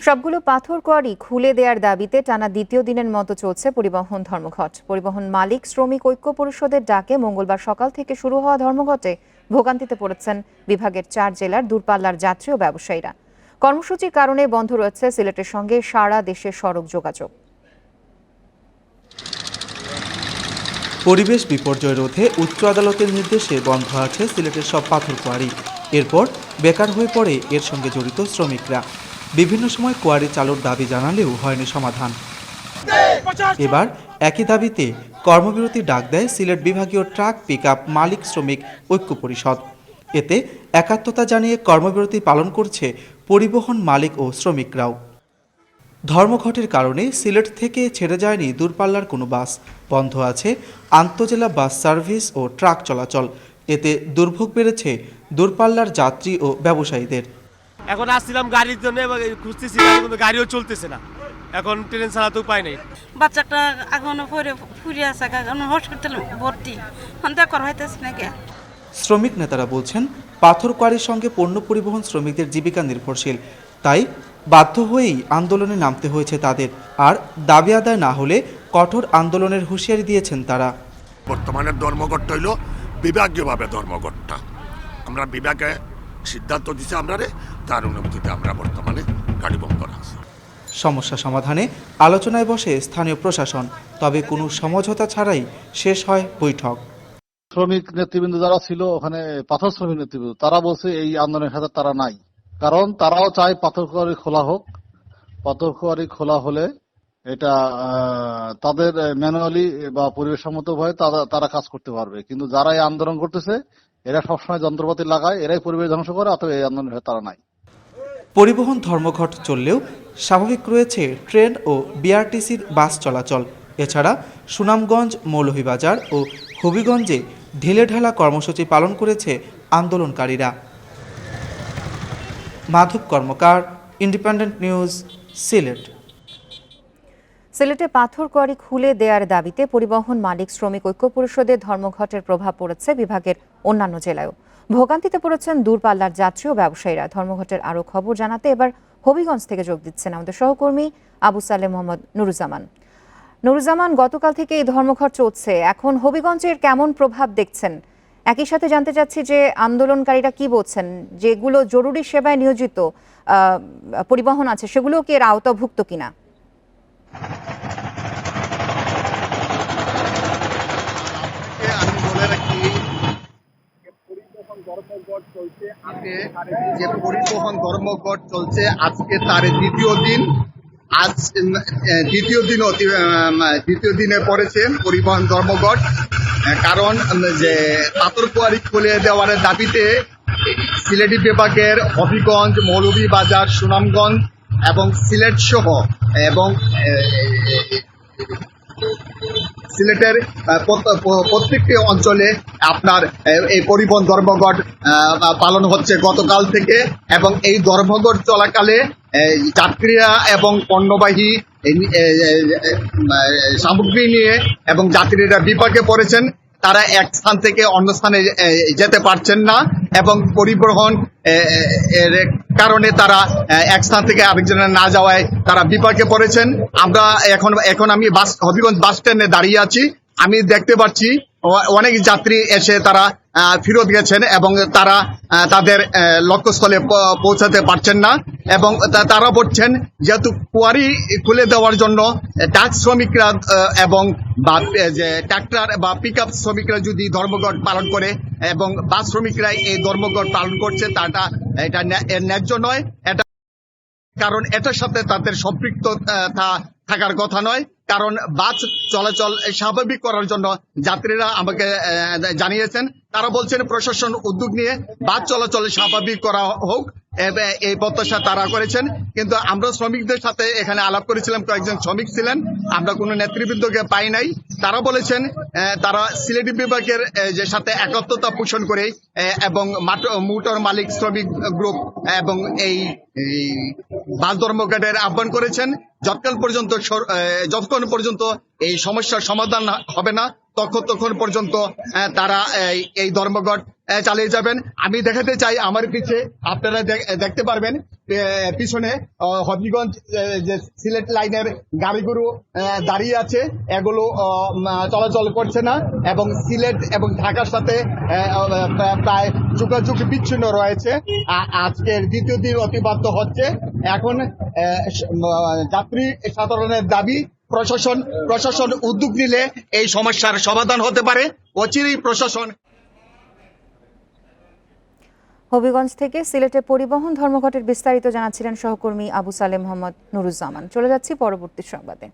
সবগুলো পাথর কোয়ারি খুলে দেওয়ার দাবিতে টানা দ্বিতীয় দিনের মতো চলছে পরিবহন ধর্মঘট। পরিবহন মালিক শ্রমিক ঐক্য পরিষদের ডাকে মঙ্গলবার সকাল থেকে শুরু হওয়া ধর্মঘটে ভোগান্তিতে পড়েছেন বিভাগের 4 জেলার দূরপাল্লার যাত্রী ও ব্যবসায়ীরা। কর্মসূচির কারণে বন্ধ রয়েছে সিলেটের সঙ্গে সারা দেশের সড়ক যোগাযোগ। পরিবেশ বিপর্যয় রোধে উচ্চ আদালতের নির্দেশে বন্ধ আছে সিলেটের সব পাথর কোয়ারি। এরপর বেকার হয়ে পড়ে এর সঙ্গে জড়িত শ্রমিকরা। বিভিন্ন সময় কোয়ারি চালুর দাবি জানালেও হয়নি সমাধান। এবার একই দাবিতে কর্মবিরতির ডাক দেয় সিলেট বিভাগীয় ট্রাক পিকআপ মালিক শ্রমিক ঐক্য পরিষদ। এতে একাত্মতা জানিয়ে কর্মবিরতি পালন করছে পরিবহন মালিক ও শ্রমিকরাও। ধর্মঘটের কারণে সিলেট থেকে ছেড়ে যায়নি দূরপাল্লার কোনো বাস। বন্ধ আছে আন্তজেলা বাস সার্ভিস ও ট্রাক চলাচল। এতে দুর্ভোগ বেড়েছে দূরপাল্লার যাত্রী ও ব্যবসায়ীদের। এখন আসছিলাম গাড়ির জন্য, খুঁজতেছি কিন্তু গাড়িও চলতেছে না। এখন ট্রেন ছাড়া তো উপায় নেই। বাচ্চাটা এখনো ফুরিয়ে আছে, এখন হসপিটাল ভর্তি, করা হইতেছে না। শ্রমিক নেতারা বলছেন, পাথর কোয়ারির সঙ্গে পণ্য পরিবহন শ্রমিকদের জীবিকা নির্ভরশীল, তাই বাধ্য হয়েই আন্দোলনে নামতে হয়েছে তাদের। আর দাবি আদায় না হলে কঠোর আন্দোলনের হুঁশিয়ারি দিয়েছেন তারা। বর্তমানে ধর্মঘটটা হইল বিভাগীয়ভাবে ধর্মঘটটা। আমরা বিভাগে সিদ্ধান্ত দিচ্ছি, আমরা তার অনুমতিতে আমরা বর্তমানে গাড়ি বন্ধ রাখছি। সমস্যা সমাধানে আলোচনায় বসে স্থানীয় প্রশাসন, তবে কোনো সমঝোতা ছাড়াই শেষ হয় বৈঠক। শ্রমিক নেতৃবৃন্দ যারা ছিল ওখানে, পাথর শ্রমিক নেতৃবৃন্দ, তারা বলছে এই আন্দোলনের সাথে তারা নাই, কারণ তারাও চায় পাথর কোয়ারি খোলা হোক। পাথর কোয়ারি খোলা হলে এটা তাদের ম্যানুয়ালি বা পরিবেশ সম্মত ভাবে তারা কাজ করতে পারবে। কিন্তু যারা এই আন্দোলন করতেছে এরা সবসময় যন্ত্রপাতি লাগায়, এরাই পরিবেশ ধ্বংস করে, অথবা এই আন্দোলনের তারা নাই। পরিবহন ধর্মঘট চললেও স্বাভাবিক রয়েছে ট্রেন ও বিআরটিসির বাস চলাচল। এছাড়া সুনামগঞ্জ, মৌলভীবাজার ও হবিগঞ্জে ঢিলেঢালা কর্মসূচি পালন করেছে আন্দোলনকারীরা। মাধব কর্মকার, ইন্ডিপেন্ডেন্ট নিউজ, সিলেট। সিলেটে পাথর কোয়ারি খুলে দেওয়ার দাবিতে পরিবহন মালিক শ্রমিক ঐক্য পরিষদের ধর্মঘটের প্রভাব পড়েছে বিভাগের অন্যান্য জেলায়ও। ভোগান্তিতে পড়েছেন দূরপাল্লার যাত্রী ও ব্যবসায়ীরা। ধর্মঘটের আরও খবর জানাতে এবার হবিগঞ্জ থেকে যোগ দিচ্ছেন আমাদের সহকর্মী আবু সালেম মোহাম্মদ নুরুজ্জামান। গতকাল থেকে এই ধর্মঘট চলছে, এখন হবিগঞ্জের কেমন প্রভাব দেখছেন? একই সাথে জানতে চাচ্ছি যে আন্দোলনকারীরা কি বলছেন, যেগুলো জরুরি সেবায় নিয়োজিত পরিবহন আছে সেগুলো কি এর আওতাভুক্ত কিনা? যে পরিবহন ধর্মঘট চলছে আজকে তার দ্বিতীয় দিন। আজ দ্বিতীয় দিনে পড়েছে পরিবহন ধর্মঘট, কারণ যে পাথর কোয়ারি খুলে দেওয়ার দাবিতে সিলেট বিভাগের হবিগঞ্জ, মৌলভীবাজার, সুনামগঞ্জ এবং সিলেট সহ এবং সিলেটের প্রত্যেকটি অঞ্চলে আপনার এই পরিবহন ধর্মঘট পালন হচ্ছে গতকাল থেকে। এবং এই ধর্মঘট চলাকালে যাত্রীরা এবং পণ্যবাহী সামগ্রী নিয়ে এবং যাত্রীরা বিপাকে পড়েছেন। তারা এক স্থান থেকে অন্য স্থানে যেতে পারছেন না এবং পরিবহন এর কারণে তারা এক স্থান থেকে আরেকজনে না যাওয়ায় তারা বিপাকে পড়েছেন। আমরা এখন আমি হবিগঞ্জ বাস স্ট্যান্ডে দাঁড়িয়ে আছি। আমি দেখতে পাচ্ছি অনেক যাত্রী এসে তারা ফেরত গেছেন এবং তারা তাদের লক্ষ্যস্থলে পৌঁছাতে পারছেন না। এবং তারা বলছেন, যেহেতু কোয়ারি খুলে দেওয়ার জন্য ট্রাক শ্রমিকরা এবং যে ট্রাক্টর বা পিকআপ শ্রমিকরা যদি ধর্মঘট পালন করে এবং বাস শ্রমিকরা এই ধর্মঘট পালন করছে, এটা ন্যায্য নয়। এটা কারণ এটার সাথে তাদের সম্পৃক্ততা থাকার কথা নয়। কারণ বাস চলাচল স্বাভাবিক করার জন্য যাত্রীরা আমাকে জানিয়েছেন, তারা বলছেন প্রশাসন উদ্যোগ নিয়ে বাস চলাচল স্বাভাবিক করা হোক, এই প্রত্যাশা তারা করেছেন। কিন্তু আমরা শ্রমিকদের সাথে এখানে আলাপ করেছিলাম, কয়েকজন শ্রমিক ছিলেন, আমরা কোনো নেতৃবৃন্দকে পাই নাই। তারা বলেছেন তারা সিলেট বিভাগের যে সাথে একাত্মতা পোষণ করে এবং মোটর মালিক শ্রমিক গ্রুপ এবং এই বাস ধর্মঘটের আহ্বান করেছেন। যতক্ষণ পর্যন্ত এই সমস্যার সমাধান হবে না ততক্ষণ পর্যন্ত তারা এই ধর্মঘট চালিয়ে যাবেন। আমি দেখাতে চাই আমার পিছে, আপনারা দেখতে পারবেন পিছনে হবিগঞ্জ যে সিলেট লাইনের গাড়িগুলো দাঁড়িয়ে আছে, এগুলো চলাচল করছে না এবং সিলেট এবং ঢাকার সাথে প্রায় যোগাযোগ বিচ্ছিন্ন রয়েছে। আজকের দ্বিতীয় দিন অতিবাহিত হচ্ছে। এখন যাত্রী সাধারণের দাবি প্রশাসন উদ্যোগ নিলে এই সমস্যার সমাধান হতে পারে। অচিরেই প্রশাসন। হবিগঞ্জ থেকে সিলেটে পরিবহন ধর্মঘটের বিস্তারিত জানাচ্ছিলেন সহকর্মী আবু সালেম মোহাম্মদ নুরুজ্জামান। চলে যাচ্ছি পরবর্তী সংবাদে।